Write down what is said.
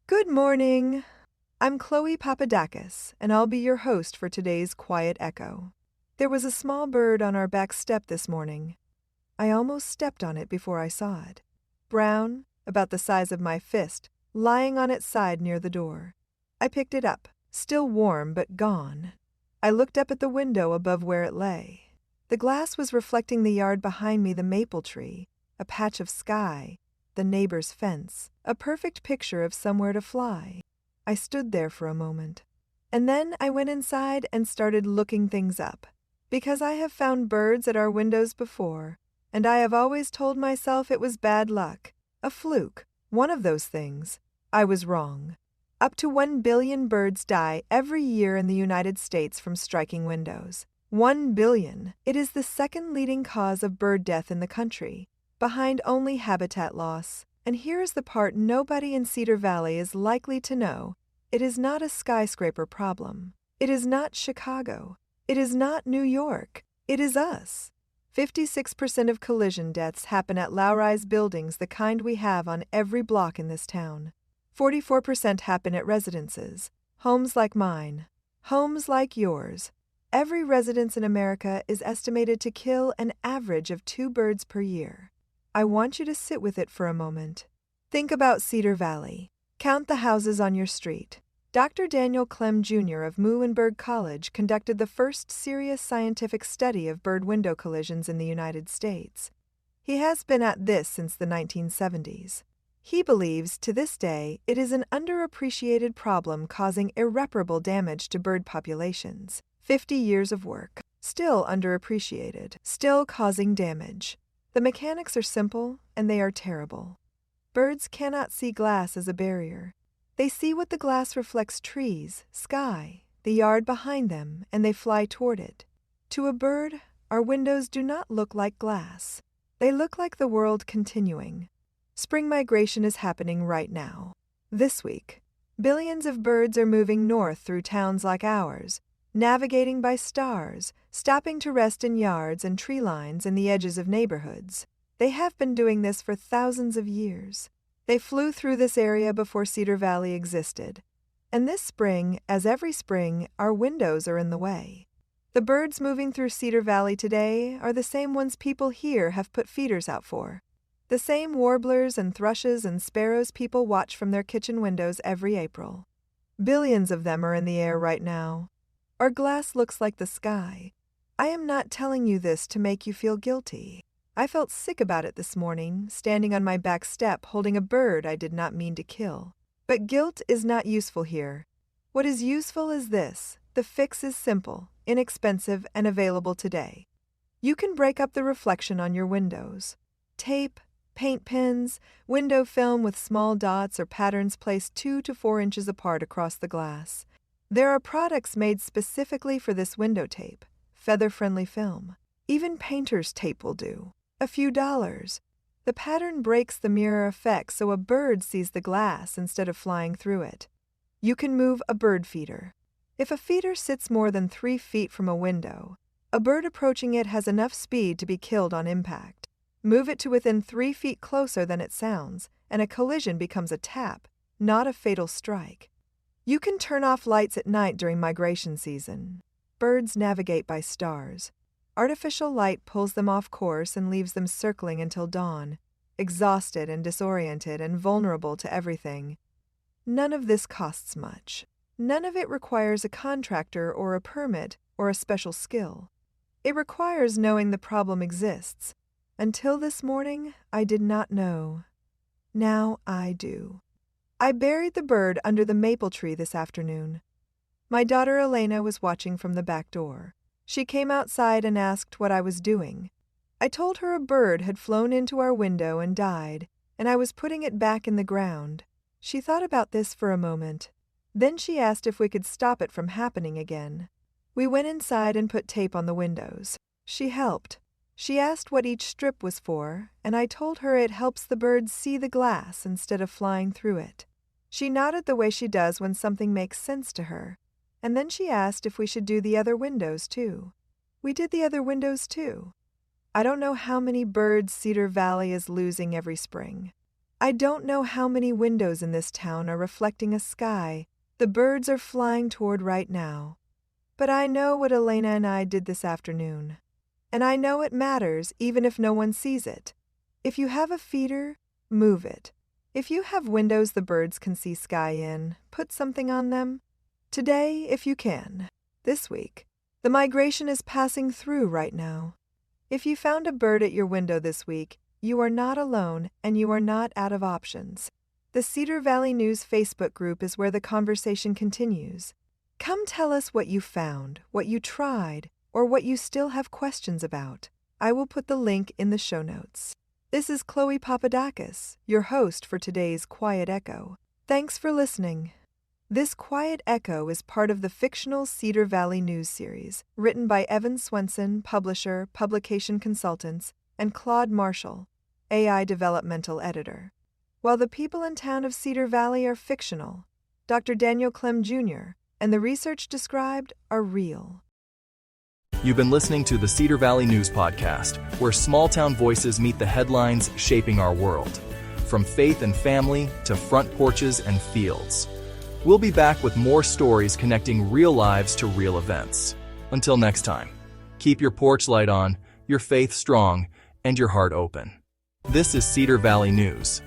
Good morning. I'm Chloe Papadakis, and I'll be your host for today's Quiet Echo. There was a small bird on our back step this morning. I almost stepped on it before I saw it. Brown, about the size of my fist, lying on its side near the door. I picked it up, still warm but gone. I looked up at the window above where it lay. The glass was reflecting the yard behind me, the maple tree, a patch of sky, the neighbor's fence, a perfect picture of somewhere to fly. I stood there for a moment. And then I went inside and started looking things up. Because I have found birds at our windows before, and I have always told myself it was bad luck, a fluke, one of those things. I was wrong. Up to 1 billion birds die every year in the United States from striking windows. 1 billion. It is the second leading cause of bird death in the country, behind only habitat loss. And here is the part nobody in Cedar Valley is likely to know. It is not a skyscraper problem. It is not Chicago. It is not New York. It is us. 56% of collision deaths happen at low-rise buildings, the kind we have on every block in this town. 44% happen at residences, homes like mine, homes like yours. Every residence in America is estimated to kill an average of 2 birds per year. I want you to sit with it for a moment. Think about Cedar Valley. Count the houses on your street. Dr. Daniel Clem Jr. of Muhlenberg College conducted the first serious scientific study of bird window collisions in the United States. He has been at this since the 1970s. He believes, to this day, it is an underappreciated problem causing irreparable damage to bird populations. 50 years of work, still underappreciated, still causing damage. The mechanics are simple, and they are terrible. Birds cannot see glass as a barrier. They see what the glass reflects: trees, sky, the yard behind them, and they fly toward it. To a bird, our windows do not look like glass. They look like the world continuing. Spring migration is happening right now. This week, billions of birds are moving north through towns like ours, navigating by stars, stopping to rest in yards and tree lines in the edges of neighborhoods. They have been doing this for thousands of years. They flew through this area before Cedar Valley existed. And this spring, as every spring, our windows are in the way. The birds moving through Cedar Valley today are the same ones people here have put feeders out for. The same warblers and thrushes and sparrows people watch from their kitchen windows every April. Billions of them are in the air right now. Our glass looks like the sky. I am not telling you this to make you feel guilty. I felt sick about it this morning, standing on my back step holding a bird I did not mean to kill. But guilt is not useful here. What is useful is this: the fix is simple, inexpensive, and available today. You can break up the reflection on your windows. Tape, paint pens, window film with small dots or patterns placed 2 to 4 inches apart across the glass. There are products made specifically for this window tape, feather-friendly film. Even painter's tape will do. A few dollars. The pattern breaks the mirror effect so a bird sees the glass instead of flying through it. You can move a bird feeder. If a feeder sits more than 3 feet from a window, a bird approaching it has enough speed to be killed on impact. Move it to within 3 feet closer than it sounds, and a collision becomes a tap, not a fatal strike. You can turn off lights at night during migration season. Birds navigate by stars. Artificial light pulls them off course and leaves them circling until dawn, exhausted and disoriented and vulnerable to everything. None of this costs much. None of it requires a contractor or a permit or a special skill. It requires knowing the problem exists. Until this morning, I did not know. Now I do. I buried the bird under the maple tree this afternoon. My daughter Elena was watching from the back door. She came outside and asked what I was doing. I told her a bird had flown into our window and died, and I was putting it back in the ground. She thought about this for a moment. Then she asked if we could stop it from happening again. We went inside and put tape on the windows. She helped. She asked what each strip was for, and I told her it helps the birds see the glass instead of flying through it. She nodded the way she does when something makes sense to her, and then she asked if we should do the other windows too. We did the other windows too. I don't know how many birds Cedar Valley is losing every spring. I don't know how many windows in this town are reflecting a sky the birds are flying toward right now. But I know what Elena and I did this afternoon. And I know it matters even if no one sees it. If you have a feeder, move it. If you have windows the birds can see sky in, put something on them. Today, if you can. This week. The migration is passing through right now. If you found a bird at your window this week, you are not alone and you are not out of options. The Cedar Valley News Facebook group is where the conversation continues. Come tell us what you found, what you tried, or what you still have questions about. I will put the link in the show notes. This is Chloe Papadakis, your host for today's Quiet Echo. Thanks for listening. This Quiet Echo is part of the fictional Cedar Valley News series, written by Evan Swenson, publisher, publication consultants, and Claude Marshall, AI developmental editor. While the people in town of Cedar Valley are fictional, Dr. Daniel Clem Jr. and the research described are real. You've been listening to the Cedar Valley News Podcast, where small-town voices meet the headlines shaping our world. From faith and family to front porches and fields. We'll be back with more stories connecting real lives to real events. Until next time, keep your porch light on, your faith strong, and your heart open. This is Cedar Valley News.